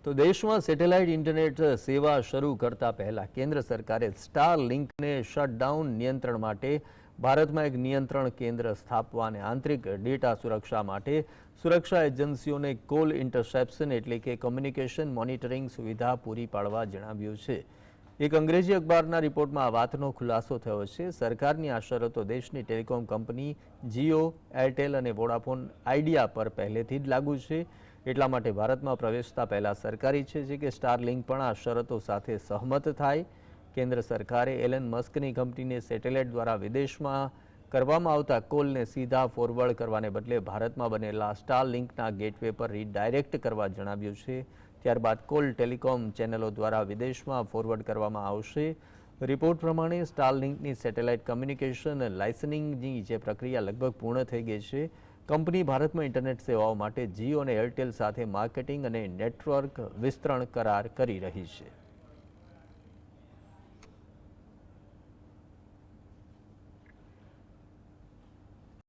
તો દેશમાં satellite internet સેવા શરૂ કરતા પહેલા કેન્દ્ર સરકારે સ્ટાર લિંકને શટડાઉન નિયંત્રણ માટે ભારતમાં એક નિયંત્રણ કેન્દ્ર સ્થાપવા અને આંતરિક ડેટા સુરક્ષા માટે સુરક્ષા એજન્સીઓને કોલ ઇન્ટરસેપ્શન એટલે કે કમ્યુનિકેશન મોનિટરિંગ સુવિધા પૂરી પાડવા જણાવ્યું છે। એક અંગ્રેજી અખબારના રિપોર્ટમાં આ વાતનો ખુલાસો થયો છે। સરકારની આ શરતો દેશની ટેલિકોમ કંપની જીઓ, એરટેલ અને વોડાફોન આઇડિયા પર પહેલેથી જ લાગુ છે। એટલા માટે ભારતમાં પ્રવેશતા પહેલા સરકારી છે કે સ્ટારલિંક પણ આ શરતો સાથે સહમત થાય। કેન્દ્ર સરકારે એલન મસ્કની કંપનીને સેટેલાઇટ દ્વારા વિદેશમાં કરવામાં આવતા કોલને સીધા ફોરવર્ડ કરવાને બદલે ભારતમાં બનેલા સ્ટારલિંકના ગેટવે પર રીડાયરેક્ટ કરવા જણાવ્યું છે। ત્યારબાદ કોલ ટેલિકોમ ચેનલો દ્વારા વિદેશમાં ફોરવર્ડ કરવામાં આવશે। રિપોર્ટ પ્રમાણે સ્ટારલિંકની સેટેલાઇટ કમ્યુનિકેશન લાઇસન્સિંગની જે પ્રક્રિયા લગભગ પૂર્ણ થઈ ગઈ છે। કંપની ભારતમાં ઇન્ટરનેટ સેવાઓ માટે જીઓ અને એરટેલ સાથે માર્કેટિંગ અને નેટવર્ક વિસ્તરણ કરાર કરી રહી છે।